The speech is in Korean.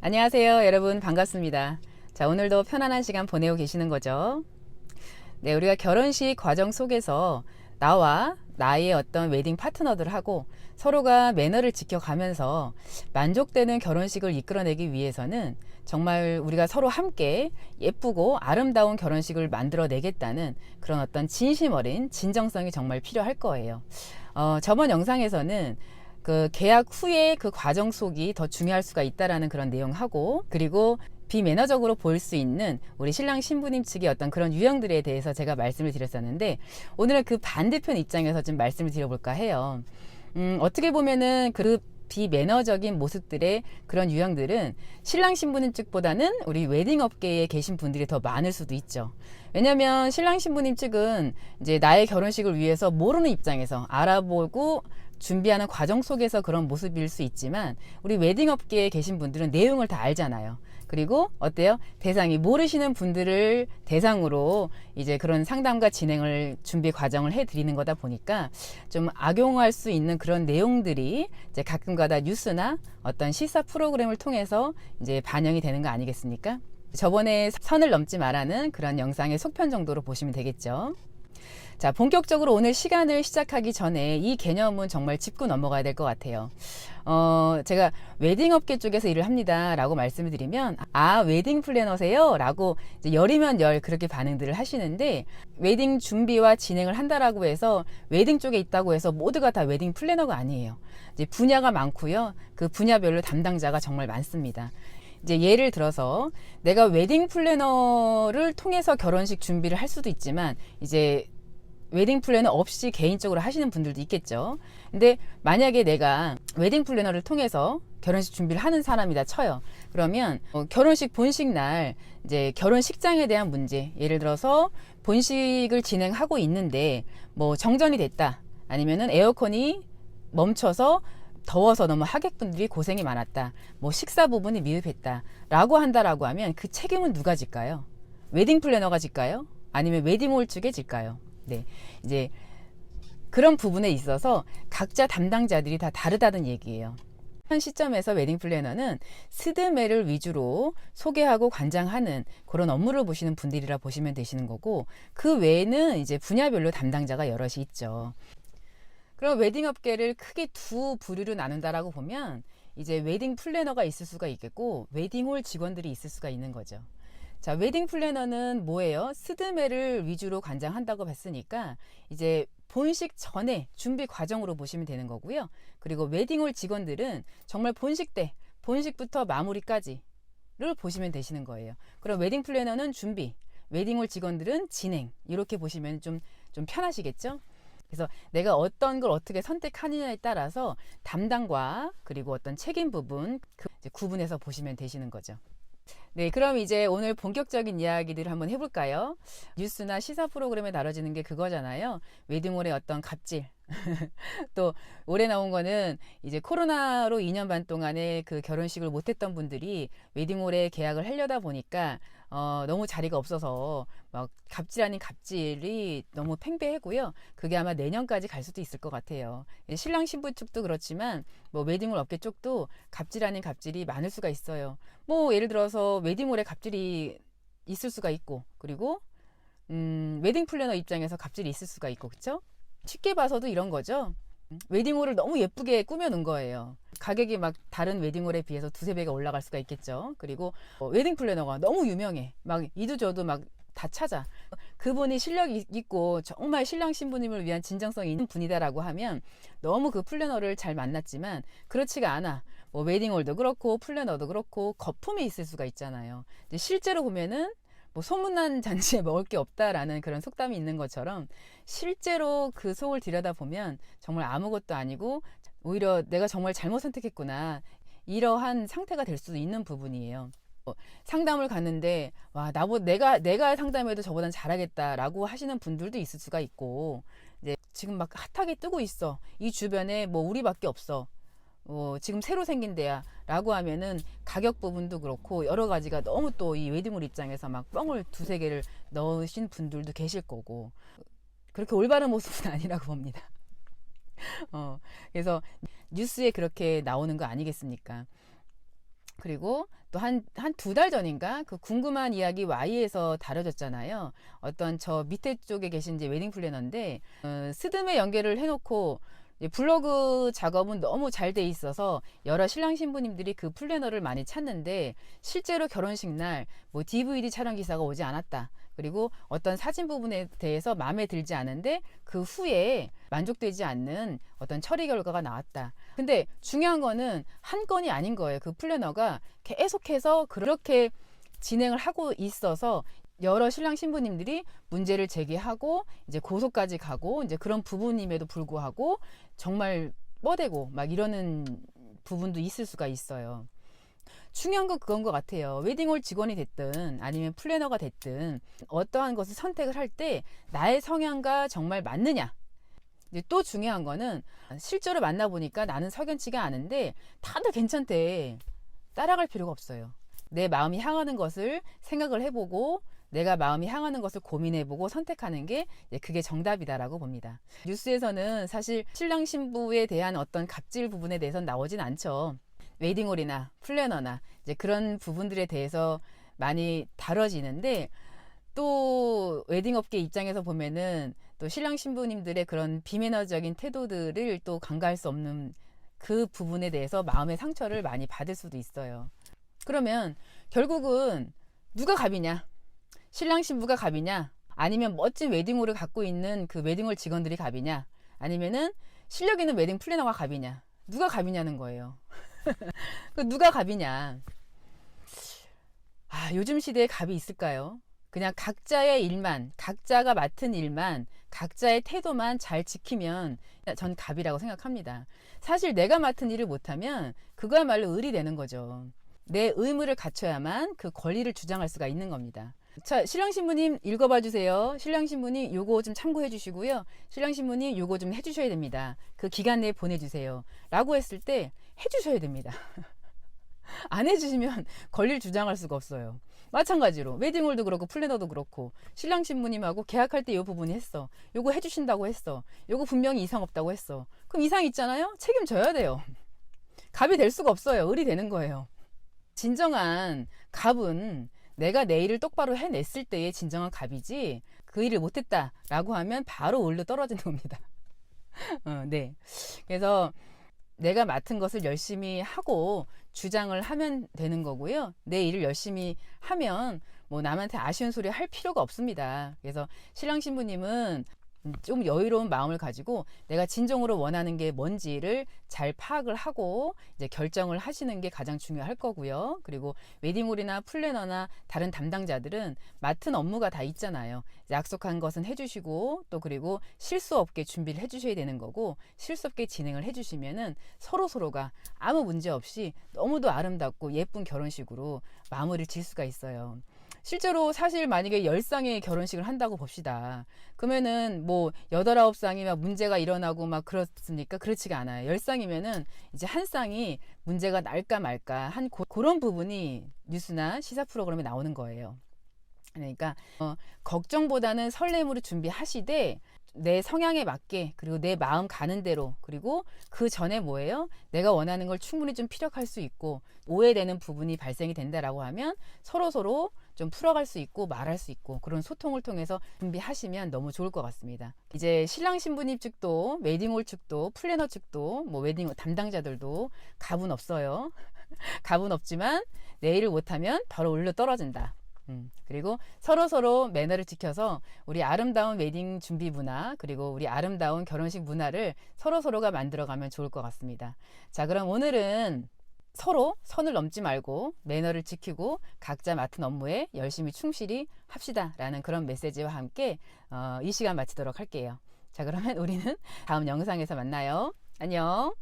안녕하세요, 여러분. 반갑습니다. 자, 오늘도 편안한 시간 보내고 계시는 거죠? 네, 우리가 결혼식 과정 속에서 나와 나의 어떤 웨딩 파트너들하고 서로가 매너를 지켜가면서 만족되는 결혼식을 이끌어내기 위해서는 정말 우리가 서로 함께 예쁘고 아름다운 결혼식을 만들어내겠다는 그런 어떤 진심 어린 진정성이 정말 필요할 거예요. 저번 영상에서는 그 계약 후에 그 과정 속이 더 중요할 수가 있다라는 그런 내용하고, 그리고 비매너적으로 보일 수 있는 우리 신랑 신부님 측의 어떤 그런 유형들에 대해서 제가 말씀을 드렸었는데, 오늘은 그 반대편 입장에서 좀 말씀을 드려볼까 해요. 어떻게 보면은 그 비매너적인 모습들의 그런 유형들은 신랑 신부님 측보다는 우리 웨딩 업계에 계신 분들이 더 많을 수도 있죠. 왜냐면 신랑 신부님 측은 이제 나의 결혼식을 위해서 모르는 입장에서 알아보고 준비하는 과정 속에서 그런 모습일 수 있지만, 우리 웨딩 업계에 계신 분들은 내용을 다 알잖아요. 그리고 어때요? 대상이 모르시는 분들을 대상으로 이제 그런 상담과 진행을 준비 과정을 해드리는 거다 보니까 좀 악용할 수 있는 그런 내용들이 이제 가끔가다 뉴스나 어떤 시사 프로그램을 통해서 이제 반영이 되는 거 아니겠습니까? 저번에 선을 넘지 말라는 그런 영상의 속편 정도로 보시면 되겠죠. 자, 본격적으로 오늘 시간을 시작하기 전에 이 개념은 정말 짚고 넘어가야 될 것 같아요. 제가 웨딩 업계 쪽에서 일을 합니다 라고 말씀을 드리면, 아, 웨딩 플래너세요? 라고 이제 열이면 열 그렇게 반응들을 하시는데, 웨딩 준비와 진행을 한다라고 해서 웨딩 쪽에 있다고 해서 모두가 다 웨딩 플래너가 아니에요. 이제 분야가 많고요. 그 분야별로 담당자가 정말 많습니다. 이제 예를 들어서 내가 웨딩 플래너를 통해서 결혼식 준비를 할 수도 있지만, 이제 웨딩 플래너 없이 개인적으로 하시는 분들도 있겠죠. 근데 만약에 내가 웨딩 플래너를 통해서 결혼식 준비를 하는 사람이다 쳐요. 그러면 결혼식 본식 날 이제 결혼식장에 대한 문제, 예를 들어서 본식을 진행하고 있는데 뭐 정전이 됐다, 아니면은 에어컨이 멈춰서 더워서 너무 하객분들이 고생이 많았다, 뭐 식사 부분이 미흡했다 라고 한다라고 하면 그 책임은 누가 질까요? 웨딩 플래너가 질까요? 아니면 웨딩홀 측에 질까요? 네, 이제 그런 부분에 있어서 각자 담당자들이 다 다르다는 얘기예요. 현 시점에서 웨딩 플래너는 스드메를 위주로 소개하고 관장하는 그런 업무를 보시는 분들이라 보시면 되시는 거고, 그 외에는 이제 분야별로 담당자가 여럿이 있죠. 그럼 웨딩 업계를 크게 두 부류로 나눈다라고 보면 이제 웨딩 플래너가 있을 수가 있겠고, 웨딩홀 직원들이 있을 수가 있는 거죠. 자, 웨딩 플래너는 뭐예요? 스드메를 위주로 관장한다고 봤으니까 이제 본식 전에 준비 과정으로 보시면 되는 거고요. 그리고 웨딩홀 직원들은 정말 본식 때, 본식부터 마무리까지를 보시면 되시는 거예요. 그럼 웨딩 플래너는 준비, 웨딩홀 직원들은 진행, 이렇게 보시면 좀 편하시겠죠? 그래서 내가 어떤 걸 어떻게 선택하느냐에 따라서 담당과 그리고 어떤 책임 부분 이제 구분해서 보시면 되시는 거죠. 네, 그럼 이제 오늘 본격적인 이야기들을 한번 해볼까요? 뉴스나 시사 프로그램에 다뤄지는 게 그거잖아요. 웨딩홀의 어떤 갑질. 또 올해 나온 거는 이제 코로나로 2년 반 동안에 그 결혼식을 못했던 분들이 웨딩홀에 계약을 하려다 보니까 너무 자리가 없어서 막 갑질 아닌 갑질이 너무 팽배하고요. 그게 아마 내년까지 갈 수도 있을 것 같아요. 신랑 신부 측도 그렇지만 뭐 웨딩홀 업계 쪽도 갑질 아닌 갑질이 많을 수가 있어요. 뭐 예를 들어서 웨딩홀에 갑질이 있을 수가 있고, 그리고 웨딩 플래너 입장에서 갑질이 있을 수가 있고, 그렇죠? 쉽게 봐서도 이런 거죠. 웨딩홀을 너무 예쁘게 꾸며놓은 거예요. 가격이 막 다른 웨딩홀에 비해서 두세 배가 올라갈 수가 있겠죠. 그리고 웨딩 플래너가 너무 유명해. 막 이도저도 막 다 찾아. 그분이 실력이 있고 정말 신랑 신부님을 위한 진정성이 있는 분이다라고 하면 너무 그 플래너를 잘 만났지만 그렇지가 않아. 뭐 웨딩홀도 그렇고 플래너도 그렇고 거품이 있을 수가 있잖아요. 이제 실제로 보면은 뭐 소문난 잔치에 먹을 게 없다라는 그런 속담이 있는 것처럼, 실제로 그 속을 들여다보면 정말 아무것도 아니고 오히려 내가 정말 잘못 선택했구나, 이러한 상태가 될 수도 있는 부분이에요. 상담을 갔는데 와, 내가 상담해도 저보단 잘하겠다라고 하시는 분들도 있을 수가 있고, 이제 지금 막 핫하게 뜨고 있어, 이 주변에 뭐 우리밖에 없어, 지금 새로 생긴 데야 라고 하면은 가격 부분도 그렇고 여러 가지가 너무 또 이 웨딩홀 입장에서 막 뻥을 두세 개를 넣으신 분들도 계실 거고, 그렇게 올바른 모습은 아니라고 봅니다. 그래서 뉴스에 그렇게 나오는 거 아니겠습니까? 그리고 또 한 2달 전인가 그 궁금한 이야기 Y에서 다뤄졌잖아요. 어떤 저 밑에 쪽에 계신 이제 웨딩 플래너인데 스드메 연계를 해놓고 블로그 작업은 너무 잘 돼 있어서 여러 신랑 신부님들이 그 플래너를 많이 찾는데 실제로 결혼식 날 뭐 DVD 촬영 기사가 오지 않았다. 그리고 어떤 사진 부분에 대해서 마음에 들지 않은데 그 후에 만족되지 않는 어떤 처리 결과가 나왔다. 근데 중요한 거는 한 건이 아닌 거예요. 그 플래너가 계속해서 그렇게 진행을 하고 있어서 여러 신랑 신부님들이 문제를 제기하고 이제 고소까지 가고 이제 그런 부분임에도 불구하고 정말 뻗대고 막 이러는 부분도 있을 수가 있어요. 중요한 건 그건 것 같아요. 웨딩홀 직원이 됐든 아니면 플래너가 됐든 어떠한 것을 선택을 할 때 나의 성향과 정말 맞느냐. 이제 또 중요한 거는 실제로 만나보니까 나는 석연치가 않은데 다들 괜찮대. 따라갈 필요가 없어요. 내 마음이 향하는 것을 생각을 해보고 내가 마음이 향하는 것을 고민해보고 선택하는 게 그게 정답이다라고 봅니다. 뉴스에서는 사실 신랑 신부에 대한 어떤 갑질 부분에 대해서는 나오진 않죠. 웨딩홀이나 플래너나 이제 그런 부분들에 대해서 많이 다뤄지는데 또 웨딩업계 입장에서 보면은 또 신랑 신부님들의 그런 비매너적인 태도들을 또 간과할 수 없는 그 부분에 대해서 마음의 상처를 많이 받을 수도 있어요. 그러면 결국은 누가 갑이냐? 신랑 신부가 갑이냐? 아니면 멋진 웨딩홀을 갖고 있는 그 웨딩홀 직원들이 갑이냐? 아니면은 실력 있는 웨딩 플래너가 갑이냐? 누가 갑이냐는 거예요. 누가 갑이냐? 요즘 시대에 갑이 있을까요? 그냥 각자의 일만, 각자가 맡은 일만, 각자의 태도만 잘 지키면 전 갑이라고 생각합니다. 사실 내가 맡은 일을 못하면 그거야말로 을이 되는 거죠. 내 의무를 갖춰야만 그 권리를 주장할 수가 있는 겁니다. 자, 신랑 신부님 읽어봐 주세요. 신랑 신부님 요거 좀 참고해 주시고요. 신랑 신부님 요거 좀 해주셔야 됩니다. 그 기간 내에 보내주세요. 라고 했을 때 해주셔야 됩니다. 안 해주시면 권리를 주장할 수가 없어요. 마찬가지로 웨딩홀도 그렇고 플래너도 그렇고 신랑 신부님하고 계약할 때 이 부분이 했어. 요거 해주신다고 했어. 요거 분명히 이상 없다고 했어. 그럼 이상 있잖아요? 책임져야 돼요. 갑이 될 수가 없어요. 을이 되는 거예요. 진정한 갑은 내가 내 일을 똑바로 해냈을 때의 진정한 갑이지 그 일을 못했다라고 하면 바로 을로 떨어지는 겁니다. 네. 그래서 내가 맡은 것을 열심히 하고 주장을 하면 되는 거고요. 내 일을 열심히 하면 뭐 남한테 아쉬운 소리 할 필요가 없습니다. 그래서 신랑 신부님은 좀 여유로운 마음을 가지고 내가 진정으로 원하는 게 뭔지를 잘 파악을 하고 이제 결정을 하시는 게 가장 중요할 거고요. 그리고 웨딩홀이나 플래너나 다른 담당자들은 맡은 업무가 다 있잖아요. 약속한 것은 해주시고 또 그리고 실수 없게 준비를 해주셔야 되는 거고 실수 없게 진행을 해주시면은 서로가 아무 문제 없이 너무도 아름답고 예쁜 결혼식으로 마무리를 질 수가 있어요. 실제로 사실 만약에 10쌍의 결혼식을 한다고 봅시다. 그러면은 뭐 8, 9쌍이 막 문제가 일어나고 막 그렇습니까? 그렇지가 않아요. 10쌍이면은 이제 한 쌍이 문제가 날까 말까 한 그런 부분이 뉴스나 시사 프로그램에 나오는 거예요. 그러니까 걱정보다는 설렘으로 준비하시되 내 성향에 맞게 그리고 내 마음 가는 대로 그리고 그 전에 뭐예요? 내가 원하는 걸 충분히 좀 피력할 수 있고 오해되는 부분이 발생이 된다라고 하면 서로 좀 풀어갈 수 있고 말할 수 있고 그런 소통을 통해서 준비하시면 너무 좋을 것 같습니다. 이제 신랑 신부님 측도 웨딩홀 측도 플래너 측도 뭐 웨딩 담당자들도 갑은 없어요. 갑은 없지만 내 일을 못하면 바로 올려 떨어진다. 그리고 서로 매너를 지켜서 우리 아름다운 웨딩 준비 문화 그리고 우리 아름다운 결혼식 문화를 서로가 만들어가면 좋을 것 같습니다. 자, 그럼 오늘은 서로 선을 넘지 말고 매너를 지키고 각자 맡은 업무에 열심히 충실히 합시다 라는 그런 메시지와 함께 이 시간 마치도록 할게요. 자, 그러면 우리는 다음 영상에서 만나요. 안녕.